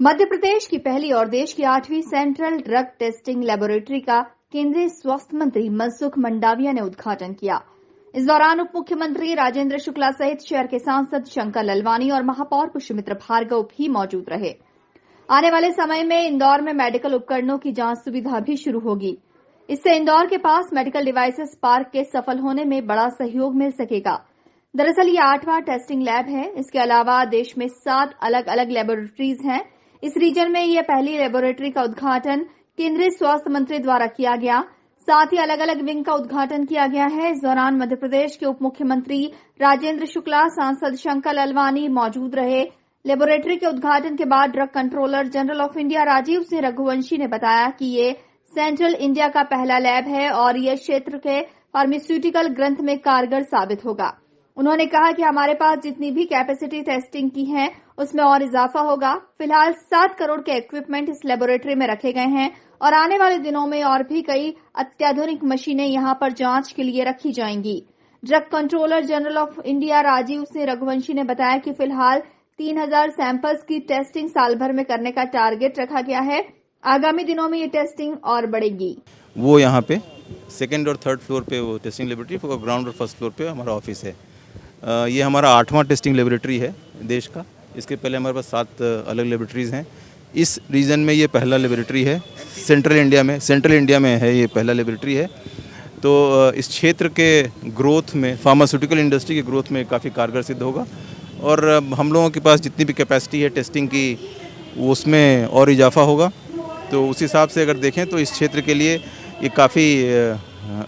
मध्य प्रदेश की पहली और देश की 8वीं सेंट्रल ड्रग टेस्टिंग लेबोरेटरी का केंद्रीय स्वास्थ्य मंत्री मनसुख मंडाविया ने उद्घाटन किया। इस दौरान उप मुख्यमंत्री राजेंद्र शुक्ला सहित शहर के सांसद शंकर ललवानी और महापौर पुष्यमित्र भार्गव भी मौजूद रहे। आने वाले समय में इंदौर में मेडिकल उपकरणों की जांच सुविधा भी शुरू होगी। इससे इंदौर के पास मेडिकल डिवाइसेस पार्क के सफल होने में बड़ा सहयोग मिल सकेगा। दरअसल ये 8वां टेस्टिंग लैब है। इसके अलावा देश में 7 अलग अलग लेबोरेटरीज हैं। इस रीजन में यह पहली लेबोरेटरी का उद्घाटन केंद्रीय स्वास्थ्य मंत्री द्वारा किया गया। साथ ही अलग अलग विंग का उद्घाटन किया गया है। इस दौरान मध्य प्रदेश के उप मुख्यमंत्री राजेंद्र शुक्ला, सांसद शंकर ललवानी मौजूद रहे। लेबोरेटरी के उद्घाटन के बाद drug controller general of India Rajeev Singh Raghuvanshi ने बताया कि ये सेंट्रल इंडिया का पहला लैब है और यह क्षेत्र के फार्मास्यूटिकल ग्रंथ में कारगर साबित होगा। उन्होंने कहा कि हमारे पास जितनी भी कैपेसिटी टेस्टिंग की है उसमें और इजाफा होगा। फिलहाल 7 करोड़ के इक्विपमेंट इस लेबोरेटरी में रखे गए हैं और आने वाले दिनों में और भी कई अत्याधुनिक मशीनें यहां पर जांच के लिए रखी जाएंगी। Drug controller general of India Rajeev Singh Raghuvanshi ने बताया कि फिलहाल 3000 सैंपल्स की टेस्टिंग साल भर में करने का टारगेट रखा गया है। आगामी दिनों में ये टेस्टिंग और बढ़ेगी। वो यहाँ पे 2nd और 3rd फ्लोर पे वो टेस्टिंग लेबोरेटरी और ग्राउंड और 1st फ्लोर पे हमारा ऑफिस है। ये हमारा 8वां टेस्टिंग लेबोरेटरी है देश का। इसके पहले हमारे पास 7 अलग लेबोरेटरीज़ हैं। इस रीजन में ये पहला लेबोरेटरी है। सेंट्रल इंडिया में है ये पहला लेबोरेटरी है। तो इस क्षेत्र के ग्रोथ में, फार्मास्यूटिकल इंडस्ट्री के ग्रोथ में काफ़ी कारगर सिद्ध होगा। और हम लोगों के पास जितनी भी कैपेसिटी है टेस्टिंग की उसमें और इजाफा होगा। तो उस हिसाब से अगर देखें तो इस क्षेत्र के लिए ये काफ़ी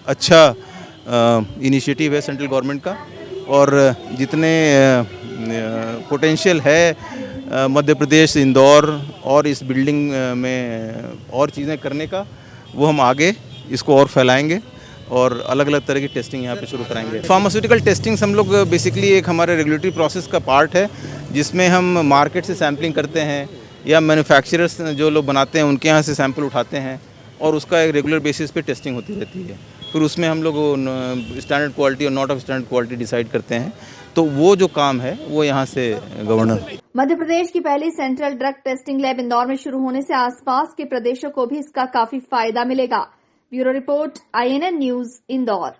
अच्छा इनिशिएटिव है सेंट्रल गवर्नमेंट का। और जितने पोटेंशियल है मध्य प्रदेश, इंदौर और इस बिल्डिंग में और चीज़ें करने का, वो हम आगे इसको और फैलाएंगे और अलग अलग तरह की टेस्टिंग यहाँ पे शुरू कराएंगे। फार्मास्यूटिकल टेस्टिंग्स हम लोग बेसिकली एक हमारे रेगुलेटरी प्रोसेस का पार्ट है, जिसमें हम मार्केट से सैम्पलिंग करते हैं या मैन्युफैक्चरर्स जो लोग बनाते हैं उनके यहाँ से सैंपल उठाते हैं और उसका एक रेगुलर बेसिस पे टेस्टिंग होती रहती है। फिर उसमें हम लोग स्टैंडर्ड क्वालिटी और not of standard quality decide करते हैं। तो वो जो काम है वो यहाँ से गवर्नर। मध्य प्रदेश की पहली central drug testing lab Indore में शुरू होने से आसपास के प्रदेशों को भी इसका काफी फायदा मिलेगा। Bureau report, INN news, Indore.